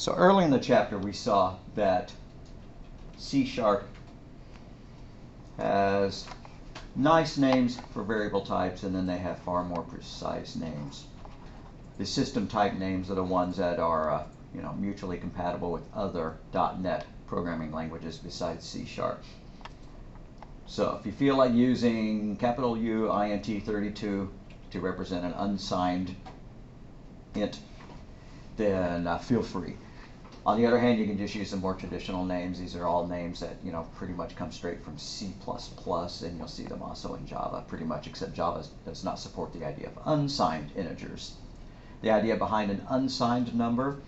So early in the chapter we saw that C# has nice names for variable types, and then they have far more precise names. The system type names are the ones that are mutually compatible with other .NET programming languages besides C#. So if you feel like using capital U int32 to represent an unsigned int, then feel free. On the other hand, you can just use the more traditional names. These are all names that pretty much come straight from C++, and you'll see them also in Java, pretty much, except Java does not support the idea of unsigned integers. The idea behind an unsigned number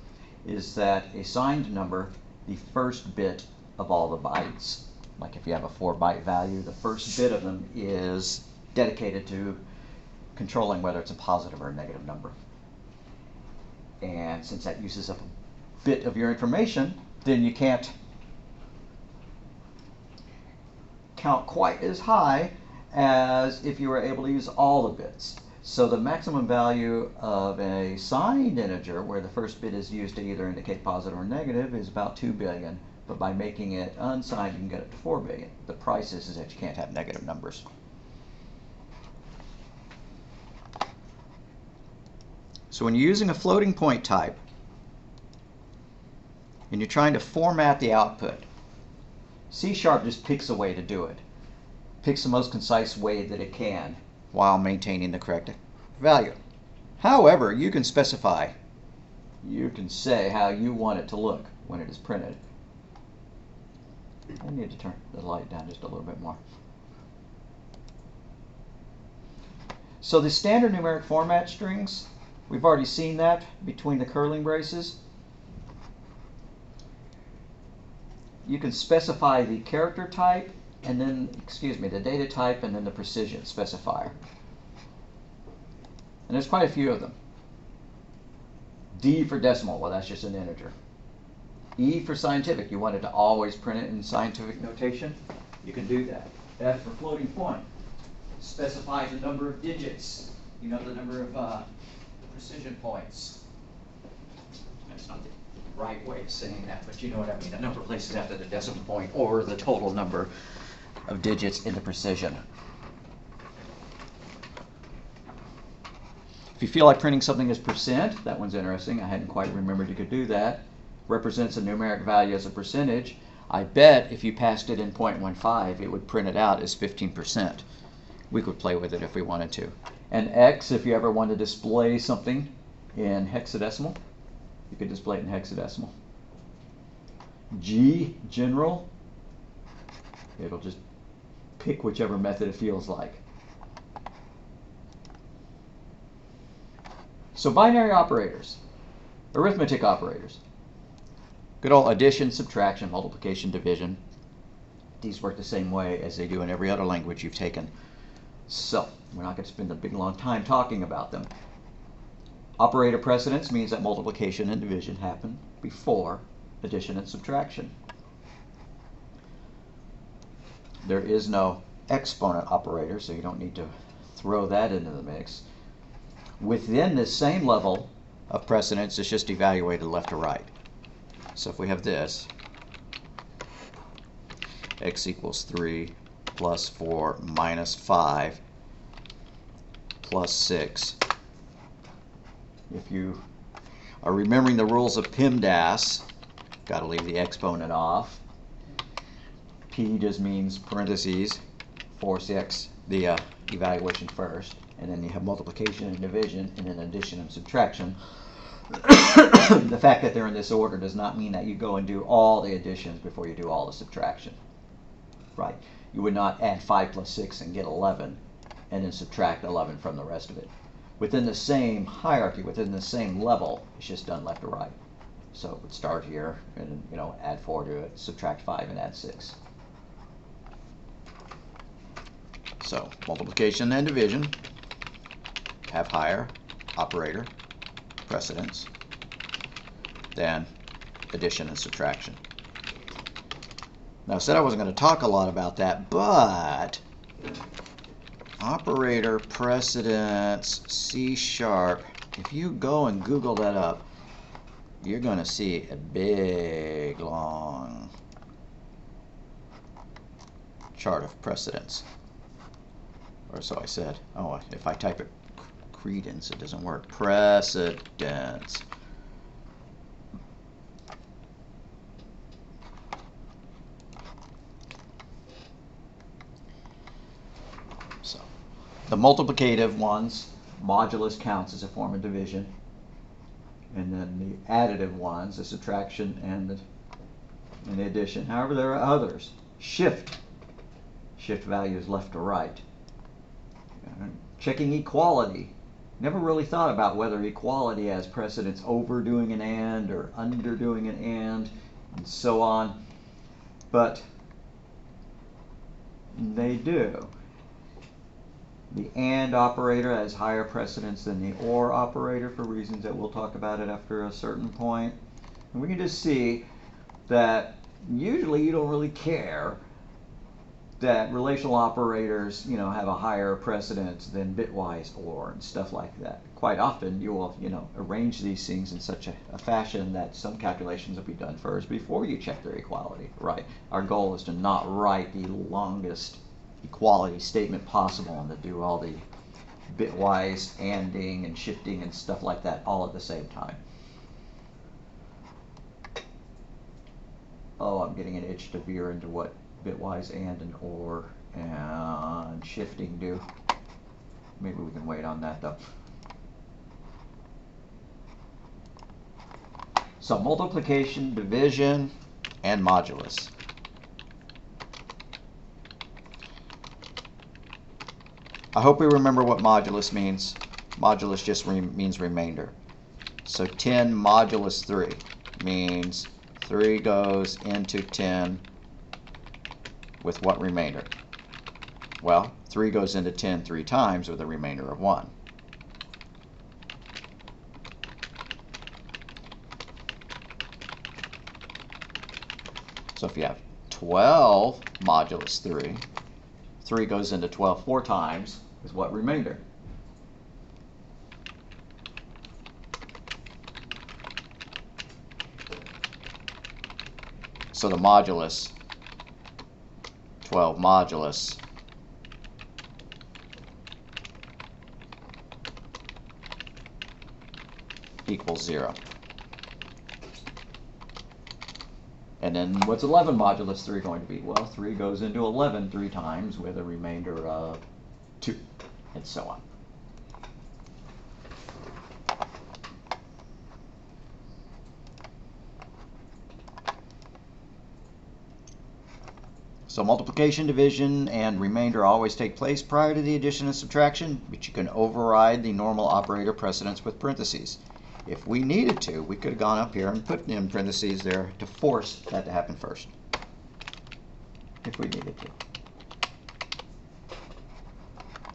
is that a signed number, the first bit of all the bytes, like if you have a 4-byte value, the first bit of them is dedicated to controlling whether it's a positive or a negative number. And since that uses up a bit of your information, then you can't count quite as high as if you were able to use all the bits. So the maximum value of a signed integer, where the first bit is used to either indicate positive or negative, is about 2 billion. But by making it unsigned, you can get it to 4 billion. The price is that you can't have negative numbers. So when you're using a floating point type, and you're trying to format the output, C# just picks a way to do it. Picks the most concise way that it can while maintaining the correct value. However, you can specify, you can say how you want it to look when it is printed. I need to turn the light down just a little bit more. So the standard numeric format strings, we've already seen that between the curling braces. You can specify the character type, and then, the data type, and then the precision specifier. And there's quite a few of them. D for decimal, well, that's just an integer. E for scientific, you want it to always print it in scientific notation, you can do that. F for floating point, specify the number of digits, the number of precision points. That's not the right way of saying that, but you know what I mean, the number of places after the decimal point, or the total number of digits in the precision. If you feel like printing something as percent, that one's interesting, I hadn't quite remembered you could do that. Represents a numeric value as a percentage. I bet if you passed it in 0.15, it would print it out as 15%. We could play with it if we wanted to. And X, if you ever want to display something in hexadecimal, you could display it in hexadecimal. G, general, it'll just pick whichever method it feels like. So binary operators, arithmetic operators, good old addition, subtraction, multiplication, division. These work the same way as they do in every other language you've taken. So we're not going to spend a big long time talking about them. Operator precedence means that multiplication and division happen before addition and subtraction. There is no exponent operator, so you don't need to throw that into the mix. Within this same level of precedence, it's just evaluated left to right. So if we have this, x equals 3 plus 4 minus 5 plus 6. If you are remembering the rules of PEMDAS, got to leave the exponent off. P just means parentheses, force the evaluation first, and then you have multiplication and division, and then addition and subtraction. The fact that they're in this order does not mean that you go and do all the additions before you do all the subtraction. Right? You would not add 5 plus 6 and get 11, and then subtract 11 from the rest of it. Within the same hierarchy, within the same level, it's just done left to right. So it would start here, and add 4 to it, subtract 5, and add 6. So multiplication and division have higher operator precedence than addition and subtraction. Now I said I wasn't going to talk a lot about that, but operator precedence C#, if you go and Google that up, you're going to see a big, long chart of precedence. Or so I said. Oh, if I type it credence, it doesn't work. Precedence. So, the multiplicative ones, modulus counts as a form of division. And then the additive ones, the subtraction and the addition. However, there are others. Shift values left to right. Checking equality. Never really thought about whether equality has precedence over doing an and or under doing an and so on. But they do. The AND operator has higher precedence than the OR operator for reasons that we'll talk about it after a certain point. And we can just see that usually you don't really care that relational operators, have a higher precedence than bitwise OR and stuff like that. Quite often you will, arrange these things in such a fashion that some calculations will be done first before you check their equality, right? Our goal is to not write the longest equality statement possible and to do all the bitwise anding and shifting and stuff like that all at the same time. Oh, I'm getting an itch to veer into what bitwise and OR and shifting do. Maybe we can wait on that though. So multiplication, division, and modulus. I hope we remember what modulus means. Modulus just means remainder. So 10 modulus 3 means 3 goes into 10 with what remainder? Well, 3 goes into 10 3 times with a remainder of 1. So if you have 12 modulus 3, 3 goes into 12 4 times with what remainder? So the modulus, 12 modulus, equals 0. And then what's 11 modulus 3 going to be? Well, 3 goes into 11 3 times with a remainder of 2, and so on. So multiplication, division, and remainder always take place prior to the addition and subtraction, but you can override the normal operator precedence with parentheses. If we needed to, we could have gone up here and put in parentheses there to force that to happen first, if we needed to.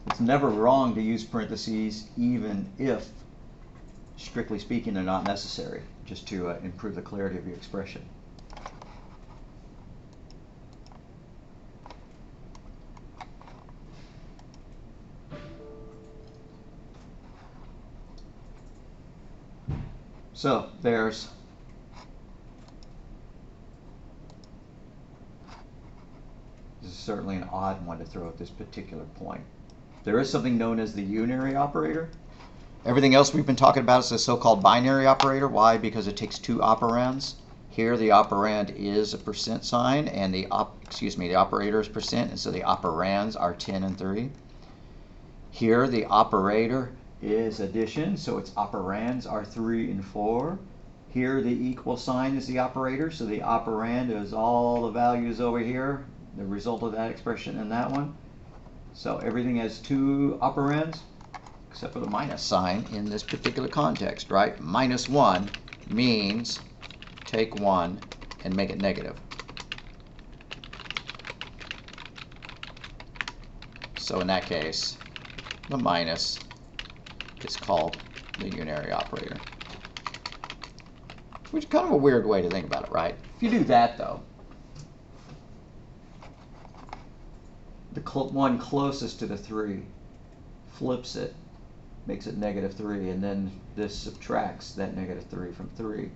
It's never wrong to use parentheses, even if, strictly speaking, they're not necessary, just to improve the clarity of your expression. So there's this is certainly an odd one to throw at this particular point. There is something known as the unary operator. Everything else we've been talking about is the so-called binary operator. Why? Because it takes 2 operands. Here the operand is a percent sign, and the operator is percent, and so the operands are 10 and 3. Here the operator is addition, so its operands are 3 and 4. Here the equal sign is the operator, so the operand is all the values over here, the result of that expression in that one. So everything has 2 operands, except for the minus sign in this particular context, right? Minus 1 means take 1 and make it negative. So in that case, the minus is called the unary operator. Which is kind of a weird way to think about it, right? If you do that, though, the one closest to the 3 flips it, makes it -3, and then this subtracts that -3 from 3.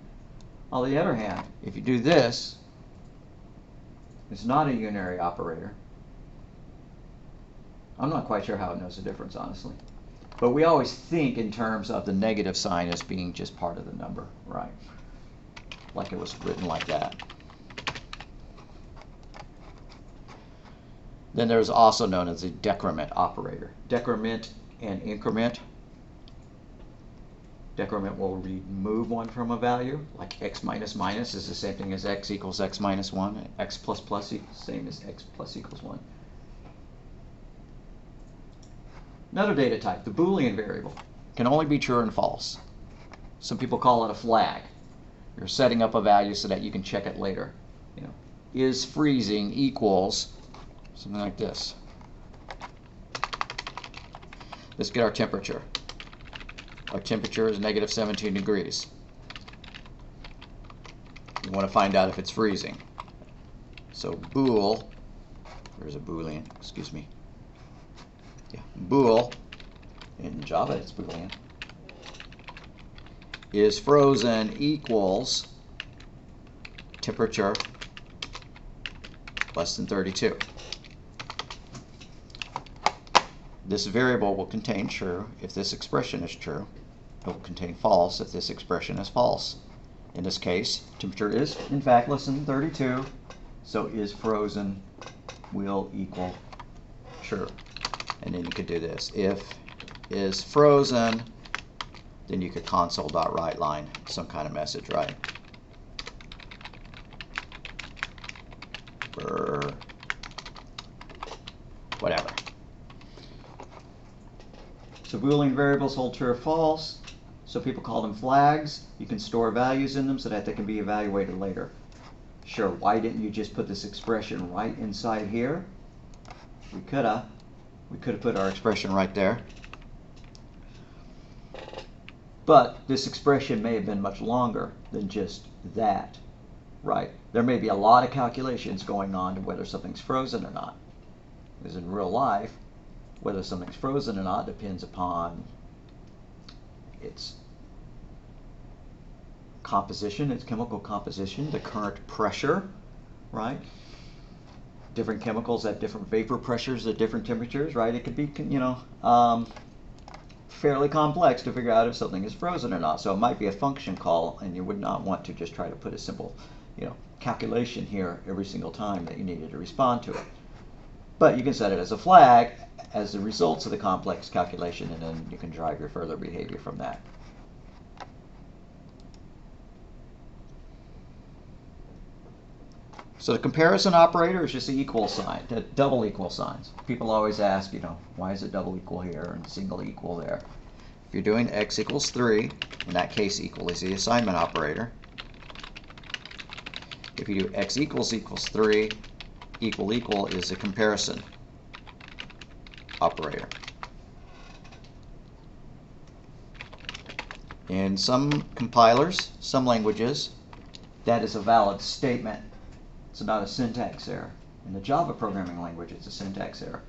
On the other hand, if you do this, it's not a unary operator. I'm not quite sure how it knows the difference, honestly. But we always think in terms of the negative sign as being just part of the number, right? Like it was written like that. Then there's also known as the decrement operator. Decrement and increment. Decrement will remove one from a value, like x minus minus is the same thing as x equals x minus 1. X plus plus is the same as x plus equals 1. Another data type, the Boolean variable, can only be true and false. Some people call it a flag. You're setting up a value so that you can check it later. You know, is freezing equals something like this. Let's get our temperature. Our temperature is negative 17 degrees. You want to find out if it's freezing. So bool, there's a Boolean, excuse me. Yeah, bool, in Java it's Boolean, is frozen equals temperature less than 32. This variable will contain true if this expression is true. It will contain false if this expression is false. In this case, temperature is in fact less than 32, so is frozen will equal true. And then you could do this. If is frozen, then you could console.write line some kind of message, right? Or whatever. So Boolean variables hold true or false. So people call them flags. You can store values in them so that they can be evaluated later. Sure, why didn't you just put this expression right inside here? We could have put our expression right there. But this expression may have been much longer than just that, right? There may be a lot of calculations going on to whether something's frozen or not. Because in real life, whether something's frozen or not depends upon its composition, its chemical composition, the current pressure, right? Different chemicals at different vapor pressures at different temperatures, right? It could be, you know, fairly complex to figure out if something is frozen or not. So it might be a function call, and you would not want to just try to put a simple, you know, calculation here every single time that you needed to respond to it. But you can set it as a flag as the results of the complex calculation, and then you can drive your further behavior from that. So the comparison operator is just the equal sign, the double equal signs. People always ask, you know, why is it double equal here and single equal there? If you're doing x equals 3, in that case equal is the assignment operator. If you do x equals 3, equal is the comparison operator. In some compilers, some languages, that is a valid statement. It's not a syntax error. In the Java programming language, it's a syntax error.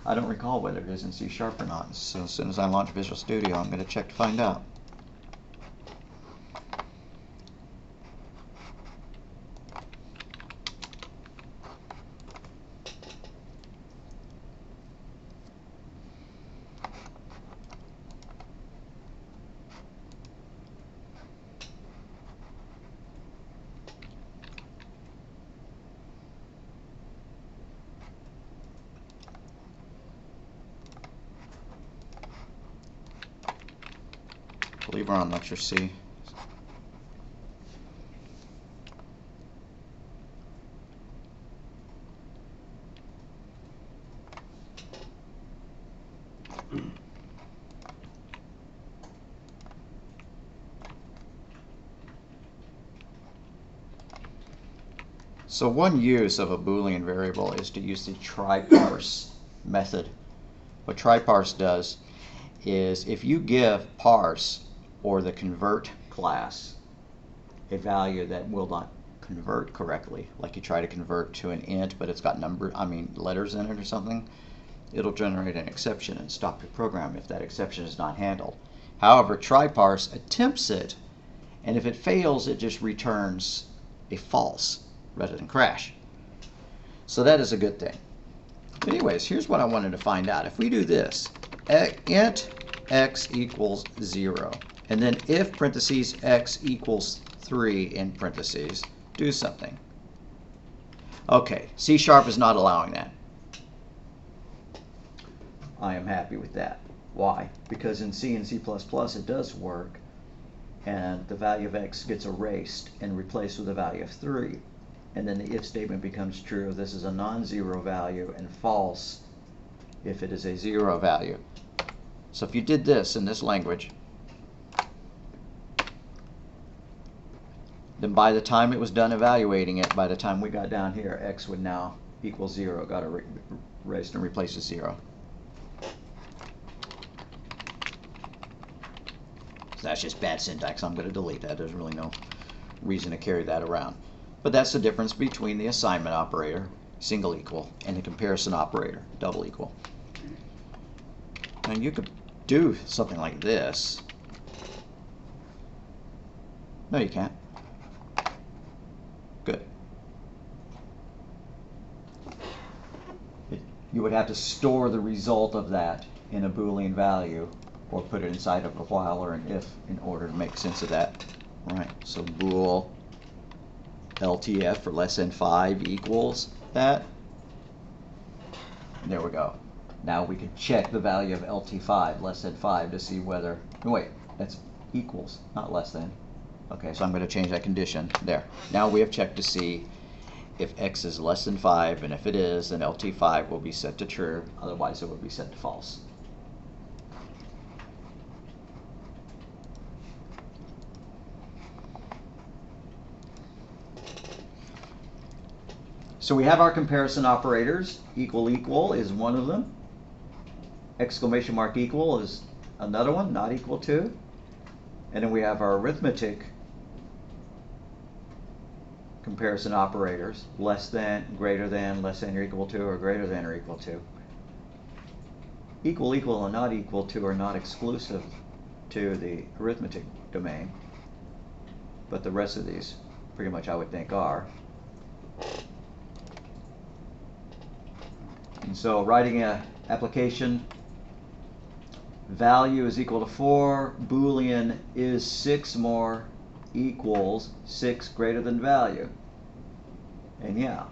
I don't recall whether it is in C# or not. So as soon as I launch Visual Studio, I'm going to check to find out. I believe we're on Lecture C. So one use of a Boolean variable is to use the try-parse method. What try-parse does is if you give parse or the convert class a value that will not convert correctly, like you try to convert to an int but it's got letters in it or something, it'll generate an exception and stop your program if that exception is not handled. However, try-parse attempts it And if it fails, it just returns a false rather than crash. So that is a good thing. But anyways, here's what I wanted to find out. If we do this, int x equals 0, and then if parentheses x equals 3 in parentheses, do something. Okay, C# is not allowing that. I am happy with that. Why? Because in C and C++ it does work, and the value of x gets erased and replaced with a value of 3. And then the if statement becomes true. This is a non-zero value, and false if it is a 0 value. So if you did this in this language, then by the time it was done evaluating it, by the time we got down here, x would now equal 0, got erased and replaced with 0. So that's just bad syntax. I'm going to delete that. There's really no reason to carry that around. But that's the difference between the assignment operator, single equal, and the comparison operator, double equal. And you could do something like this. No, you can't. Good. You would have to store the result of that in a Boolean value, or put it inside of a while or an if in order to make sense of that. Right, so bool LTF for less than 5 equals that. There we go. Now we can check the value of LT5, less than 5, to see whether, no, wait, that's equals, not less than. Okay, so I'm going to change that condition there. Now we have checked to see if x is less than 5, and if it is, then LT5 will be set to true, otherwise it will be set to false. So we have our comparison operators. Equal equal is one of them. Exclamation mark equal is another one, not equal to. And then we have our arithmetic comparison operators, less than, greater than, less than or equal to, or greater than or equal to. Equal, equal, and not equal to are not exclusive to the arithmetic domain, but the rest of these pretty much I would think are. And so writing an application, value is equal to 4, Boolean is 6 more equals 6 greater than value. And yeah,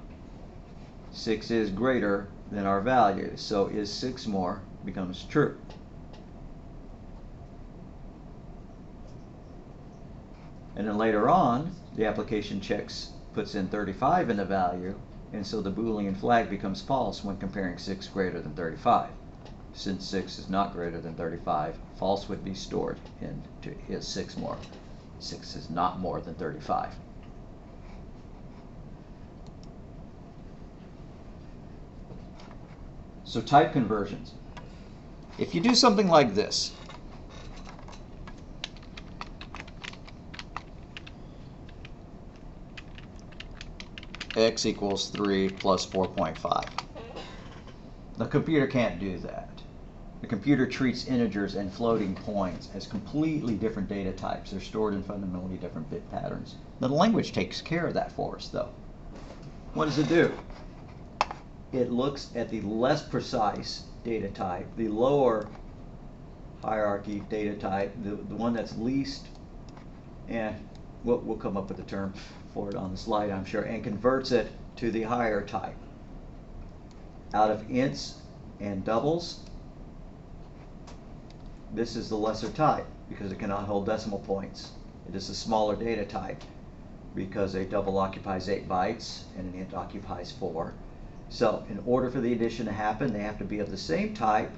6 is greater than our value, so is 6 more becomes true. And then later on, the application checks, puts in 35 in the value, and so the Boolean flag becomes false when comparing 6 greater than 35. Since 6 is not greater than 35, false would be stored into is 6 more. 6 is not more than 35. So type conversions. If you do something like this, x equals 3 plus 4.5. The computer can't do that. The computer treats integers and floating points as completely different data types. They're stored in fundamentally different bit patterns. The language takes care of that for us, though. What does it do? It looks at the less precise data type, the lower hierarchy data type, the one that's least, and we'll come up with a term for it on the slide, I'm sure, and converts it to the higher type. Out of ints and doubles, this is the lesser type because it cannot hold decimal points. It is a smaller data type because a double occupies 8 bytes and an int occupies 4. So in order for the addition to happen, they have to be of the same type.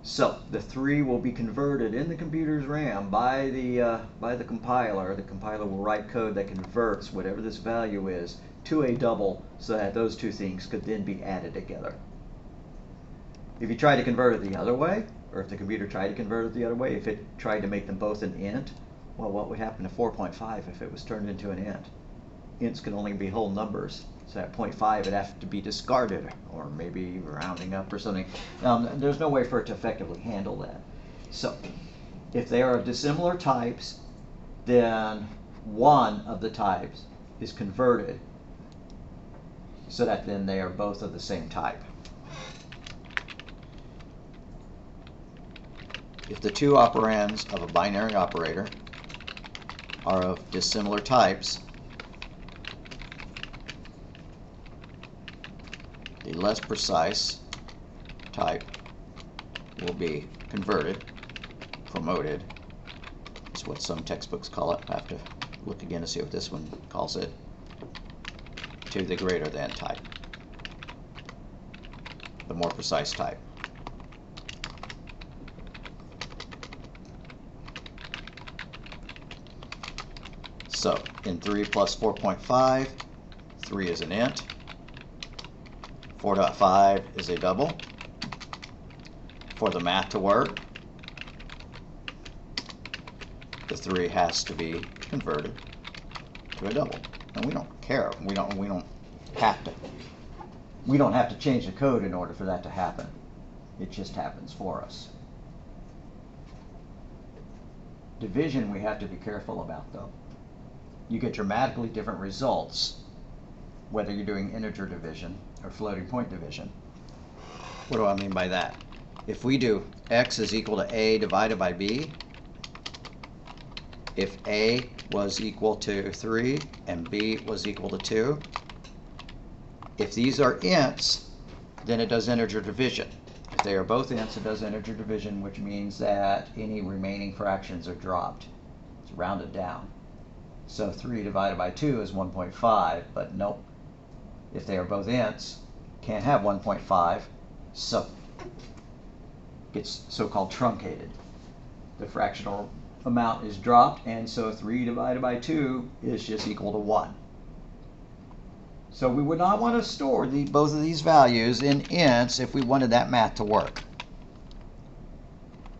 So the 3 will be converted in the computer's RAM by the compiler. The compiler will write code that converts whatever this value is to a double so that those two things could then be added together. If you try to convert it the other way, or if the computer tried to convert it the other way, if it tried to make them both an int, well, what would happen to 4.5 if it was turned into an int? Ints can only be whole numbers. So at 0.5 it'd have to be discarded, or maybe rounding up or something. There's no way for it to effectively handle that. So if they are of dissimilar types, then one of the types is converted so that then they are both of the same type. If the two operands of a binary operator are of dissimilar types, the less precise type will be converted, promoted. That's what some textbooks call it. I have to look again to see what this one calls it, to the greater than type, the more precise type. So in 3 plus 4.5, 3 is an int, 4.5 is a double. For the math to work, the 3 has to be converted to a double. And we don't care. We don't have to change the code in order for that to happen. It just happens for us. Division we have to be careful about, though. You get dramatically different results whether you're doing integer division or floating point division. What do I mean by that? If we do x is equal to a divided by b, if a was equal to 3 and b was equal to 2, if these are ints, then it does integer division. If they are both ints, it does integer division, which means that any remaining fractions are dropped. It's rounded down. So 3 divided by 2 is 1.5, but nope. If they are both ints, can't have 1.5, so gets so-called truncated. The fractional amount is dropped, and so 3 divided by 2 is just equal to 1. So we would not want to store both of these values in ints if we wanted that math to work.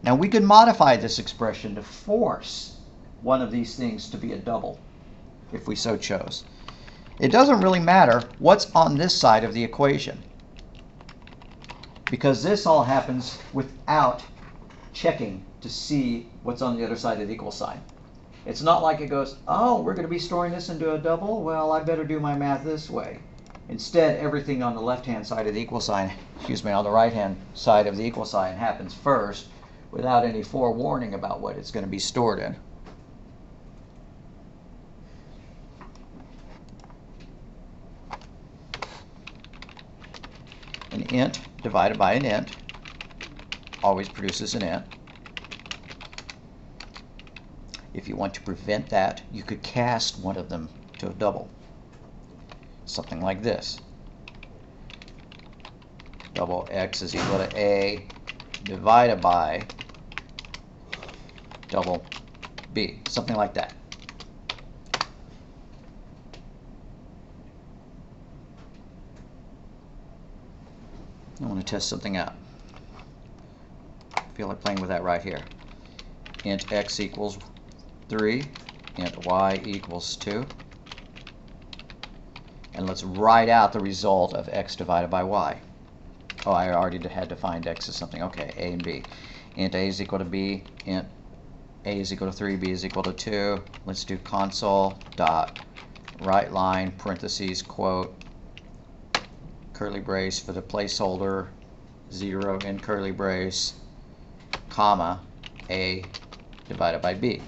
Now we could modify this expression to force one of these things to be a double, if we so chose. It doesn't really matter what's on this side of the equation, because this all happens without checking to see what's on the other side of the equal sign. It's not like it goes, oh, we're going to be storing this into a double, well, I better do my math this way. Instead, everything on the left-hand side of the equal sign, on the right-hand side of the equal sign happens first without any forewarning about what it's going to be stored in. An int divided by an int always produces an int. If you want to prevent that, you could cast one of them to a double. Something like this. Double x is equal to a divided by double b. Something like that. I want to test something out. I feel like playing with that right here. Int x equals 3, int y equals 2. And let's write out the result of x divided by y. Oh, I already had defined x as something. Okay, a and b. Int a is equal to b, int a is equal to 3, b is equal to 2. Let's do console dot right line parentheses quote curly brace for the placeholder 0 in curly brace, comma, a divided by b.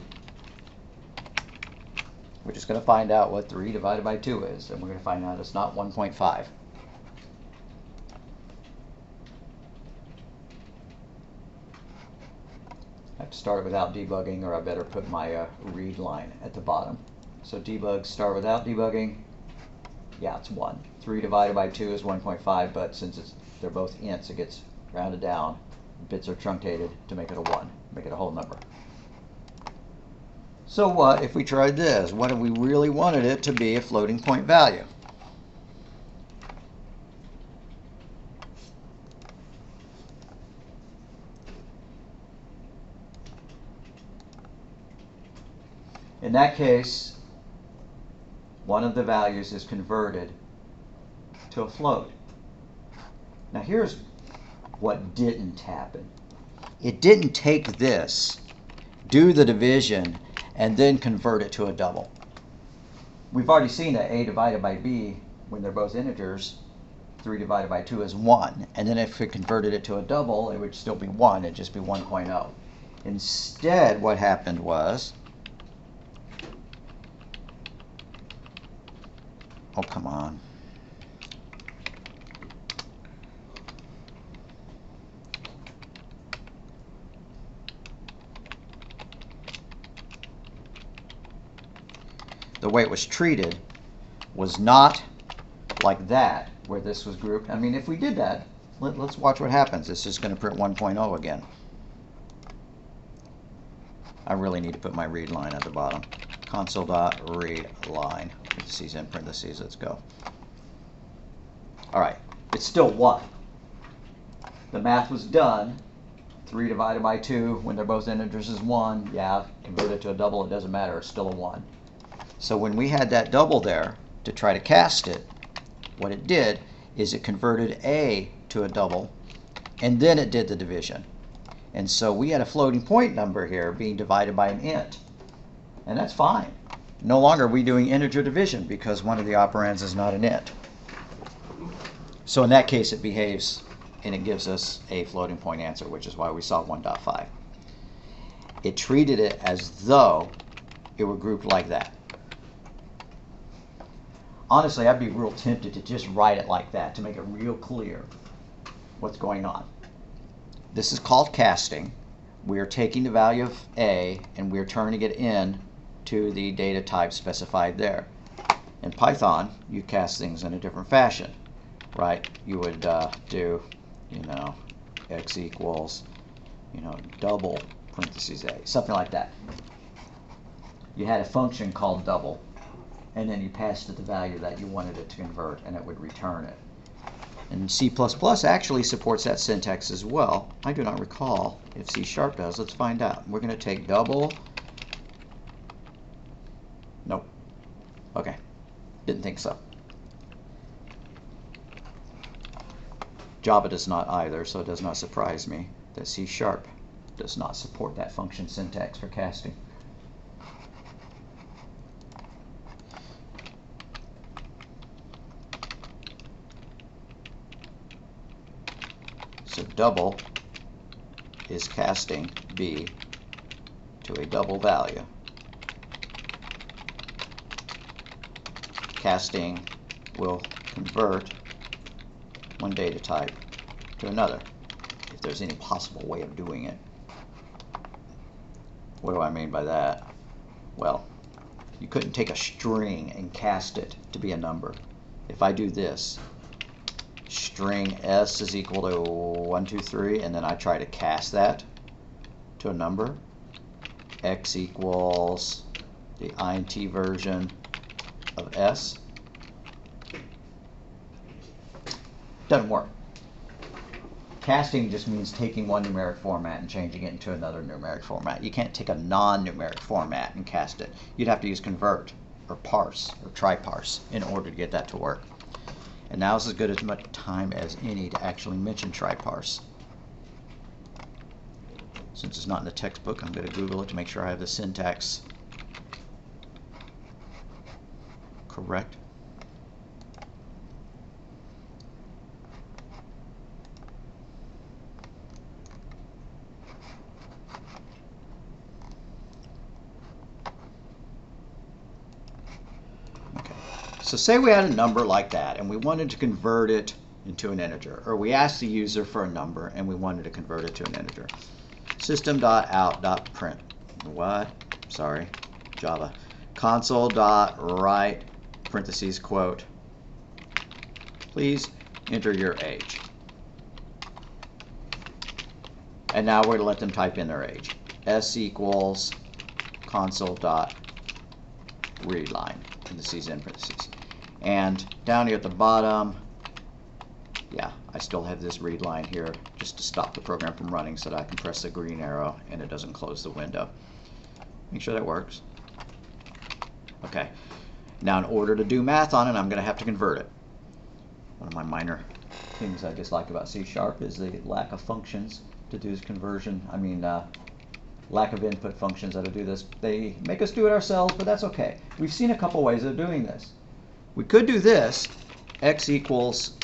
We're just going to find out what 3 divided by 2 is, and we're going to find out it's not 1.5. I have to start without debugging, or I better put my read line at the bottom. So debug, start without debugging. Yeah, it's 1. 3 divided by 2 is 1.5, but since they're both ints, it gets rounded down. Bits are truncated to make it a 1, make it a whole number. So what if we tried this? What if we really wanted it to be a floating point value? In that case, one of the values is converted to a float. Now here's what didn't happen. It didn't take this, do the division, and then convert it to a double. We've already seen that a divided by b, when they're both integers, 3 divided by 2 is 1. And then if we converted it to a double, it would still be 1. It'd just be 1.0. Instead, what happened was, oh, come on. The way it was treated was not like that, where this was grouped. I mean, if we did that, let's watch what happens. It's just going to print 1.0 again. I really need to put my read line at the bottom. Console.read line. Parentheses in parentheses. Let's go. All right. It's still 1. The math was done. 3 divided by 2 when they're both integers is 1. Yeah, convert it to a double. It doesn't matter. It's still a 1. So when we had that double there to try to cast it, what it did is it converted a to a double, and then it did the division. And so we had a floating point number here being divided by an int. And that's fine. No longer are we doing integer division because one of the operands is not an int. So in that case, it behaves and it gives us a floating point answer, which is why we saw 1.5. It treated it as though it were grouped like that. Honestly, I'd be real tempted to just write it like that to make it real clear what's going on. This is called casting. We are taking the value of a and we're turning it in to the data type specified there. In Python, you cast things in a different fashion, right? You would do, x equals, double parentheses a, something like that. You had a function called double, and then you passed it the value that you wanted it to convert, and it would return it. And C++ actually supports that syntax as well. I do not recall if C# does. Let's find out. We're going to take double. Nope. Okay. Didn't think so. Java does not either, so it does not surprise me that C# does not support that function syntax for casting. So double is casting b to a double value. Casting will convert one data type to another, if there's any possible way of doing it. What do I mean by that? Well, you couldn't take a string and cast it to be a number. If I do this, string s is equal to 1, 2, 3, and then I try to cast that to a number, x equals the int version of s, doesn't work. Casting just means taking one numeric format and changing it into another numeric format. You can't take a non-numeric format and cast it. You'd have to use convert or parse or try parse in order to get that to work. And now is as good as much time as any to actually mention try parse. Since it's not in the textbook, I'm going to Google it to make sure I have the syntax correct. So say we had a number like that and we wanted to convert it into an integer, or we asked the user for a number and we wanted to convert it to an integer. System.out.print. What? Sorry, Java. Console.write parentheses quote. Please enter your age. And now we're going to let them type in their age. S equals console.readline. Parentheses in parentheses. And down here at the bottom, yeah, I still have this read line here just to stop the program from running so that I can press the green arrow and it doesn't close the window. Make sure that works. Okay. Now in order to do math on it, I'm going to have to convert it. One of my minor things I dislike about C# is the lack of functions to do this conversion. lack of input functions that'll do this. They make us do it ourselves, but that's okay. We've seen a couple ways of doing this. We could do this, x equals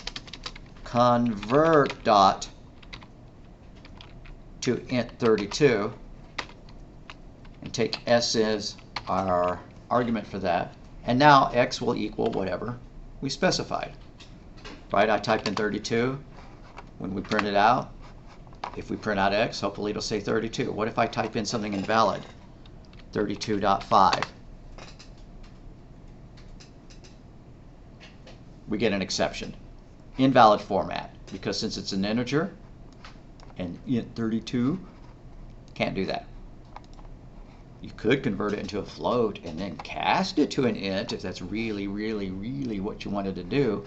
convert dot to int 32, and take s as our argument for that. And now x will equal whatever we specified. Right? I typed in 32. When we print it out, if we print out x, hopefully it'll say 32. What if I type in something invalid? 32.5. We get an exception. Invalid format, because since it's an integer and int 32, can't do that. You could convert it into a float and then cast it to an int if that's really, really, really what you wanted to do.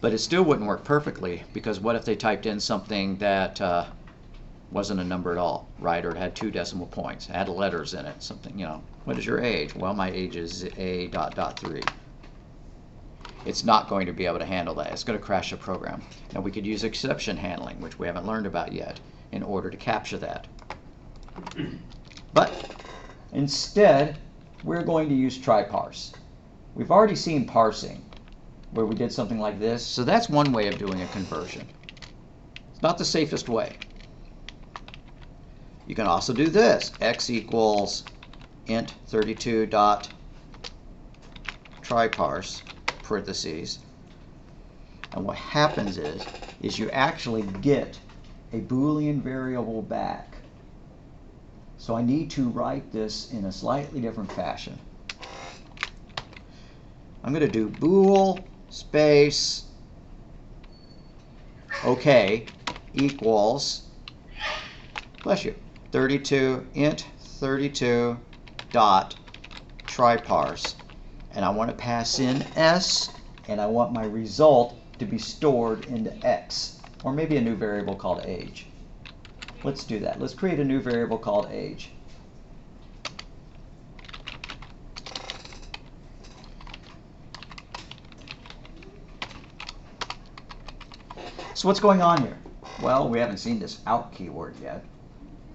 But it still wouldn't work perfectly, because what if they typed in something that wasn't a number at all, right? Or it had 2 decimal points, had letters in it, something, you know. What is your age? Well, my age is a ... It's not going to be able to handle that. It's going to crash the program. Now we could use exception handling, which we haven't learned about yet, in order to capture that. But instead, we're going to use try parse. We've already seen parsing, where we did something like this. So that's one way of doing a conversion. It's not the safest way. You can also do this. X equals int 32 dot try parse, parentheses. And what happens is you actually get a Boolean variable back. So I need to write this in a slightly different fashion. I'm going to do bool space OK equals, bless you, 32 int 32 dot try parse, and I want to pass in s, and I want my result to be stored into x, or maybe a new variable called age. Let's do that. Let's create a new variable called age. So what's going on here? Well, we haven't seen this out keyword yet.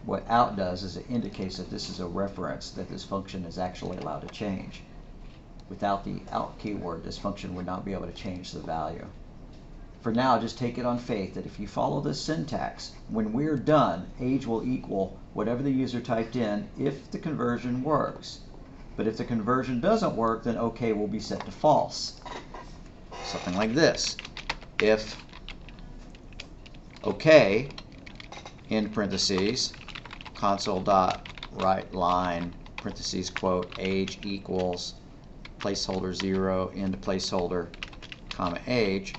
What out does is it indicates that this is a reference that this function is actually allowed to change. Without the out keyword, this function would not be able to change the value. For now, just take it on faith that if you follow this syntax, when we're done, age will equal whatever the user typed in if the conversion works. But if the conversion doesn't work, then OK will be set to false. Something like this. If OK, in parentheses, console.writeLine, parentheses, quote, age equals placeholder 0 into placeholder, comma, age.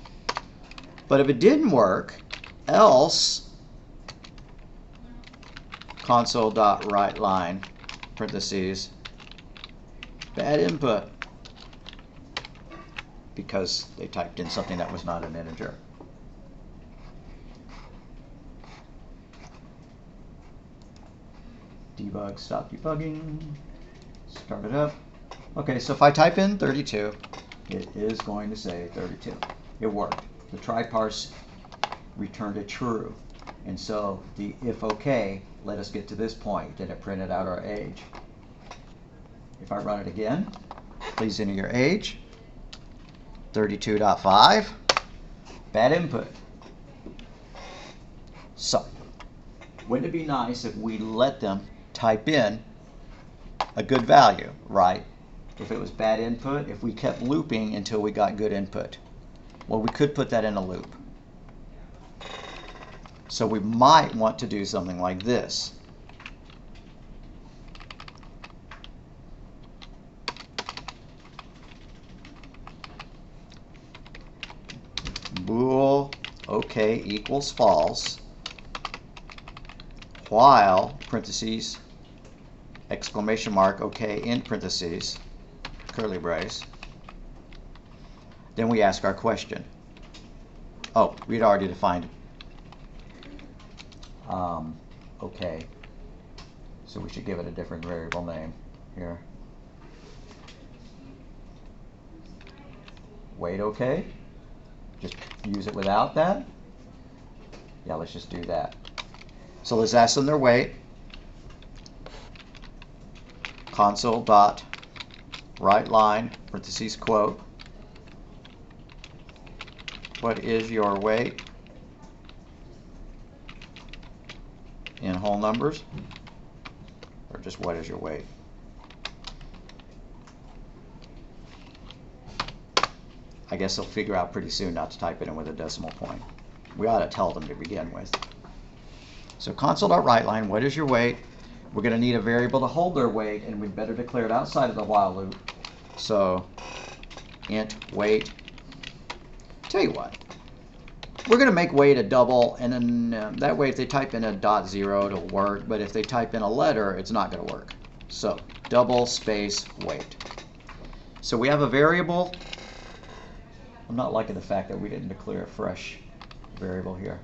But if it didn't work, else console.writeLine, parentheses, bad input, because they typed in something that was not an integer. Debug, stop debugging, start it up. Okay, so if I type in 32, it is going to say 32. It worked. The try parse returned a true. And so the if OK let us get to this point, and it printed out our age. If I run it again, please enter your age, 32.5, bad input. So, wouldn't it be nice if we let them type in a good value, right? If it was bad input, if we kept looping until we got good input. Well, we could put that in a loop. So we might want to do something like this. Bool OK equals false, while, parentheses, exclamation mark, OK in parentheses, curly brace. Then we ask our question. Oh, we'd already defined it. OK. So we should give it a different variable name here. Wait, OK? Just use it without that? Yeah, let's just do that. So let's ask them their weight. console dot write line, parentheses, quote, what is your weight in whole numbers, or just what is your weight? I guess they'll figure out pretty soon not to type it in with a decimal point. We ought to tell them to begin with. So console.WriteLine, what is your weight? We're going to need a variable to hold their weight, and we'd better declare it outside of the while loop. So int weight. Tell you what, we're going to make weight a double, and then that way if they type in a .0 it'll work, but if they type in a letter it's not going to work. So double space weight. So we have a variable. I'm not liking the fact that we didn't declare a fresh variable here,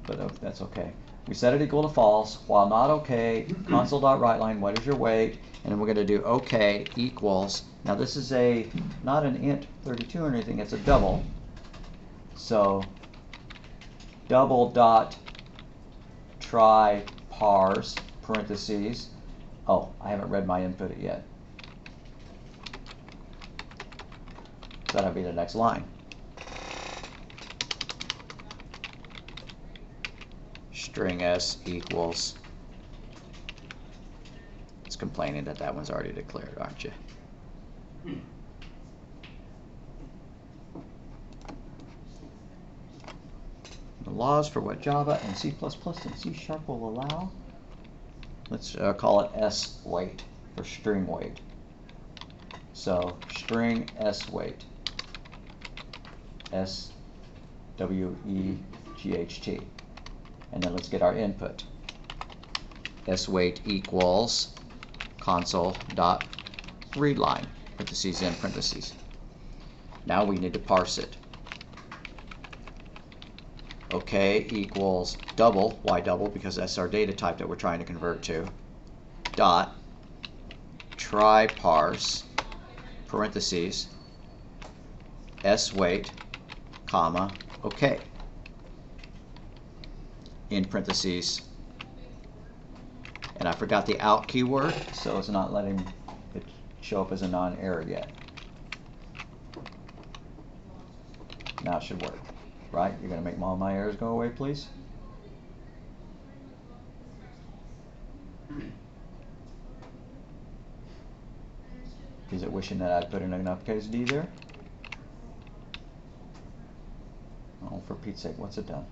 but that's okay. We set it equal to false. While not okay, console.WriteLine, what is your weight? And then we're going to do okay equals. Now this is not an int 32 or anything, it's a double. So double dot try parse parentheses. Oh, I haven't read my input yet. That'll be the next line. String s equals. It's complaining that that one's already declared, aren't you? The laws for what Java and C++ and C# will allow. Let's call it s weight for string weight. So string s weight. S-W-E-G-H-T. And then let's get our input. S weight equals console dot readline, parentheses in parentheses. Now we need to parse it. Okay equals double. Why double? Because that's our data type that we're trying to convert to. Dot try parse parentheses s weight comma okay in parentheses, and I forgot the out keyword, so it's not letting it show up as a non-error yet. Now it should work, right? You're going to make all my errors go away, please? Is it wishing that I'd put in an uppercase D there? Oh, for Pete's sake, what's it done?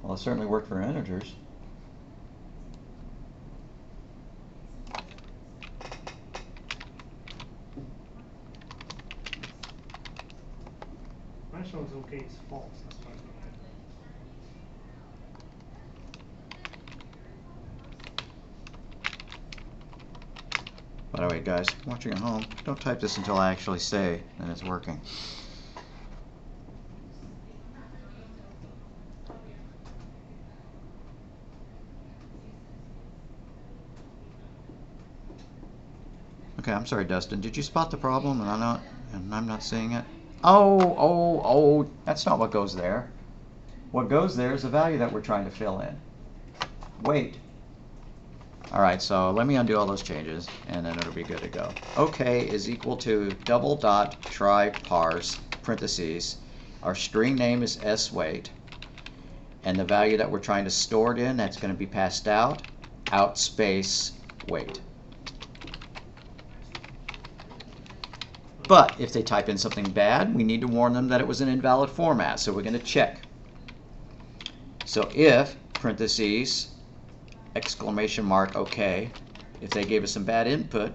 Well, it certainly worked for integers. Mine shows okay, it's false. That's why it's not. By the way, guys, watching at home, don't type this until I actually say that it's working. Okay, I'm sorry, Dustin. Did you spot the problem and I'm not seeing it? Oh, that's not what goes there. What goes there is the value that we're trying to fill in. Wait. Alright, so let me undo all those changes and then it'll be good to go. Okay is equal to double dot try parse parentheses. Our string name is sweight, and the value that we're trying to store it in, that's going to be passed out space weight. But if they type in something bad, we need to warn them that it was an invalid format, so we're going to check. So if parentheses exclamation mark okay, if they gave us some bad input,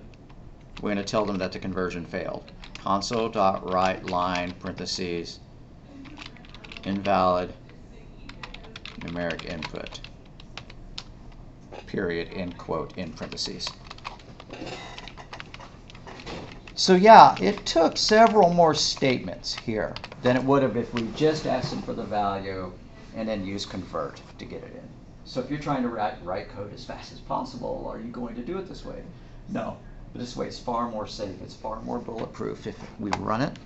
we're going to tell them that the conversion failed. Console.WriteLine parentheses invalid numeric input period end quote in parentheses. So yeah, it took several more statements here than it would have if we just asked them for the value and then used convert to get it in. So if you're trying to write code as fast as possible, are you going to do it this way? No, but this way it's far more safe. It's far more bulletproof. If we run it,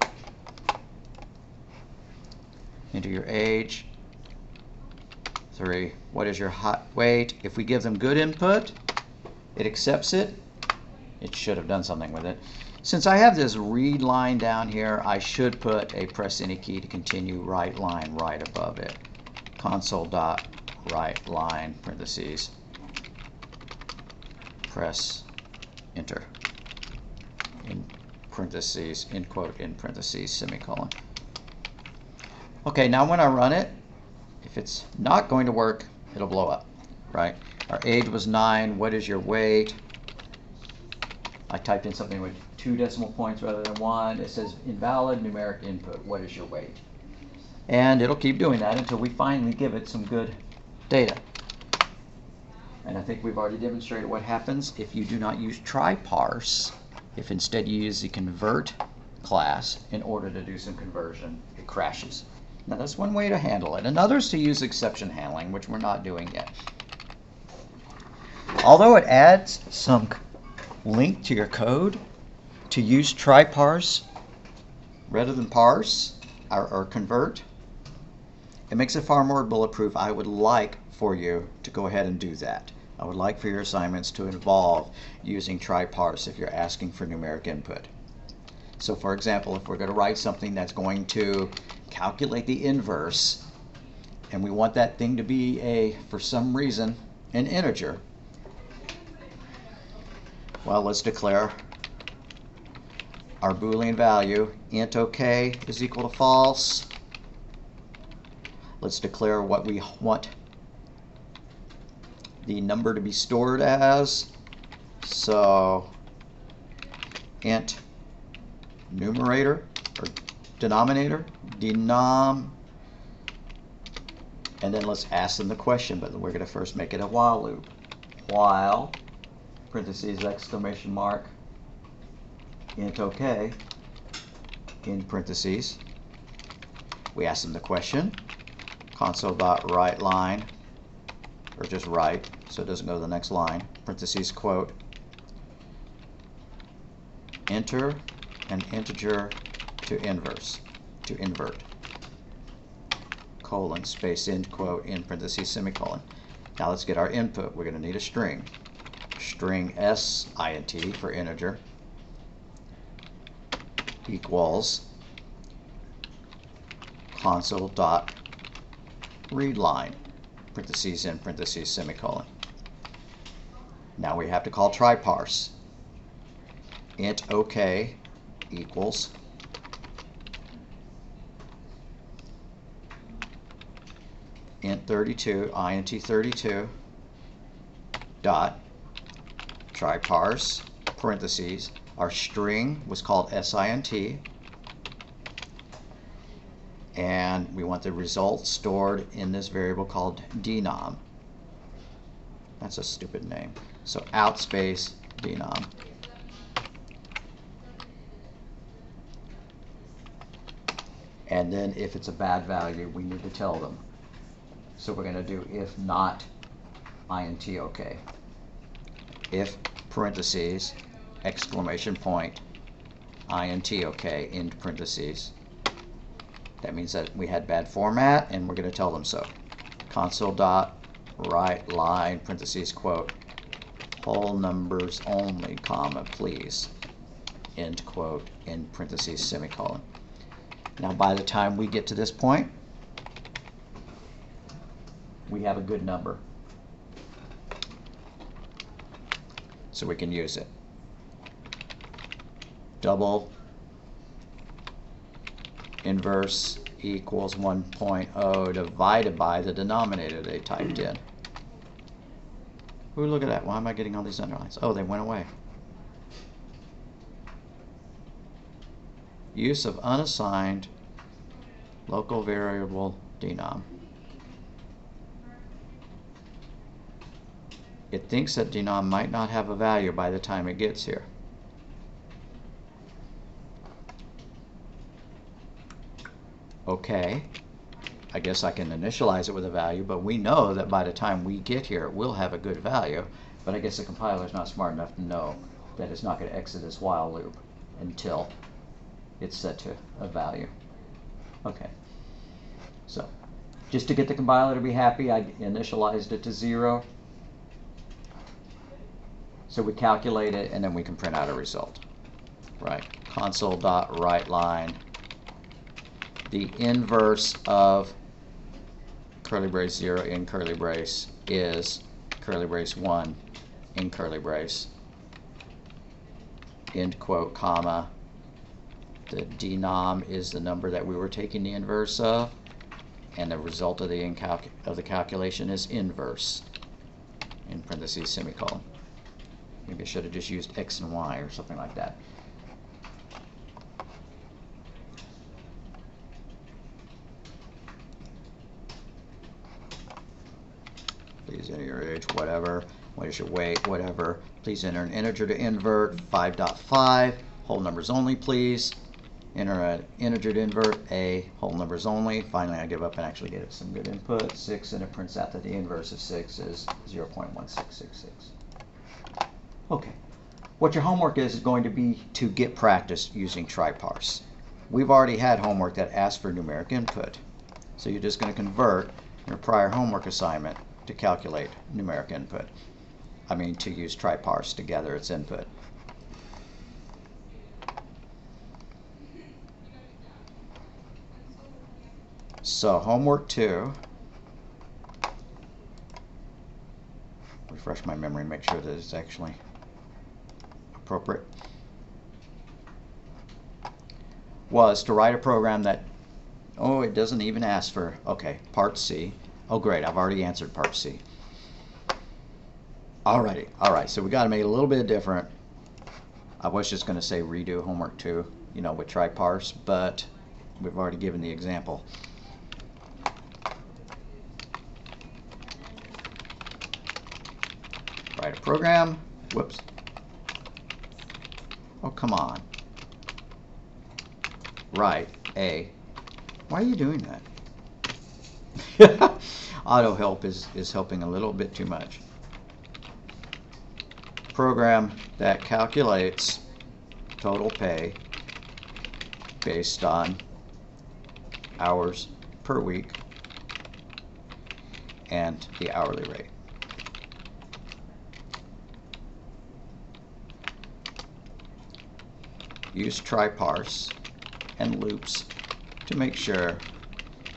enter your age. 3, what is your height, weight? If we give them good input, it accepts it. It should have done something with it. Since I have this read line down here, I should put a press any key to continue write line right above it. Console.write line, parentheses, press enter, in parentheses, end quote, in parentheses, semicolon. Okay, now when I run it, if it's not going to work, it'll blow up, right? Our age was 9. What is your weight? I typed in something with 2 decimal points rather than 1. It says invalid numeric input. What is your weight? And it'll keep doing that until we finally give it some good data. And I think we've already demonstrated what happens if you do not use try parse. If instead you use the convert class in order to do some conversion, it crashes. Now that's one way to handle it. Another is to use exception handling, which we're not doing yet. Although it adds some link to your code to use try parse rather than parse or convert, it makes it far more bulletproof. I would like for you to go ahead and do that. I would like for your assignments to involve using try parse if you're asking for numeric input. So for example, if we're going to write something that's going to calculate the inverse and we want that thing to be for some reason, an integer, well, let's declare our Boolean value, int OK is equal to false. Let's declare what we want the number to be stored as. So int numerator or denominator, denom, and then let's ask them the question, but we're going to first make it a while loop. While, parentheses, exclamation mark, int OK, in parentheses. We ask them the question, console.write line, or just write, so it doesn't go to the next line, parentheses, quote, enter an integer to invert, colon, space, end quote, in parentheses, semicolon. Now let's get our input. We're going to need a string. String SINT for integer equals console.readline, parentheses, in parentheses, semicolon. Now we have to call try parse. Int OK equals int32 dot try parse, parentheses, our string was called SINT, and we want the result stored in this variable called denom. That's a stupid name. So out space denom. And then if it's a bad value, we need to tell them. So we're going to do if not int OK. If parentheses, exclamation point, int OK, end parentheses. That means that we had bad format, and we're going to tell them so. Console.write line, parentheses, quote, whole numbers only, comma, please, end quote, in parentheses, semicolon. Now by the time we get to this point, we have a good number. So we can use it. Double inverse equals 1.0 divided by the denominator they typed in. Ooh, look at that. Why am I getting all these underlines? Oh, they went away. Use of unassigned local variable denom. It thinks that denom might not have a value by the time it gets here. Okay, I guess I can initialize it with a value, but we know that by the time we get here, it will have a good value. But I guess the compiler is not smart enough to know that it's not going to exit this while loop until it's set to a value. Okay. So just to get the compiler to be happy, I initialized it to 0. So we calculate it, and then we can print out a result. Right? Console.writeLine, the inverse of curly brace 0 in curly brace is curly brace 1 in curly brace, end quote, comma. The denom is the number that we were taking the inverse of, and the result of the calculation is inverse, in parentheses, semicolon. Maybe I should have just used x and y or something like that. Please enter your age, whatever. What is your weight, whatever. Please enter an integer to invert, 5.5. Whole numbers only, please. Enter an integer to invert, a whole numbers only. Finally, I give up and actually get it some good input, 6, and it prints out that the inverse of 6 is 0.1666. Okay. What your homework is going to be to get practice using try-parse. We've already had homework that asked for numeric input. So you're just going to convert your prior homework assignment to calculate numeric input. I mean, to use try-parse to gather its input. So homework 2, refresh my memory, make sure that it's actually appropriate, was to write a program that, oh, it doesn't even ask for, okay, part C. Oh, great, I've already answered part C. Alrighty, alright, so we got to make it a little bit different. I was just going to say redo homework 2, you know, with try-parse, but we've already given the example. Write a program. Whoops. Oh, come on. Write a. Why are you doing that? Auto help is helping a little bit too much. Program that calculates total pay based on hours per week and the hourly rate. Use try-parse and loops to make sure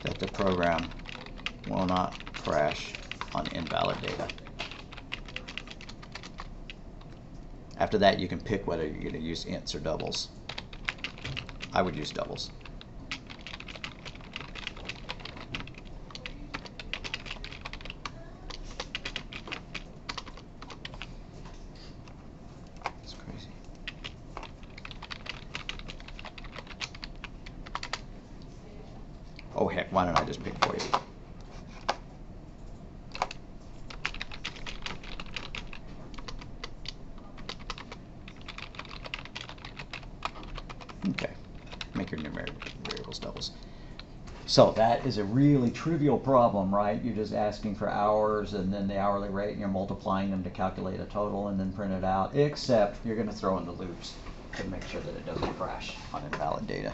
that the program will not crash on invalid data. After that, you can pick whether you're going to use ints or doubles. I would use doubles. It's crazy. Oh heck, why don't I just pick for you? Okay, make your numeric variables doubles. So that is a really trivial problem, right? You're just asking for hours and then the hourly rate, and you're multiplying them to calculate a total and then print it out, except you're going to throw in the loops to make sure that it doesn't crash on invalid data.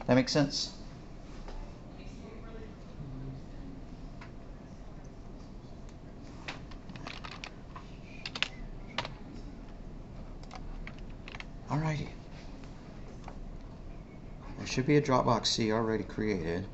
That makes sense? Alrighty. There should be a Dropbox C already created.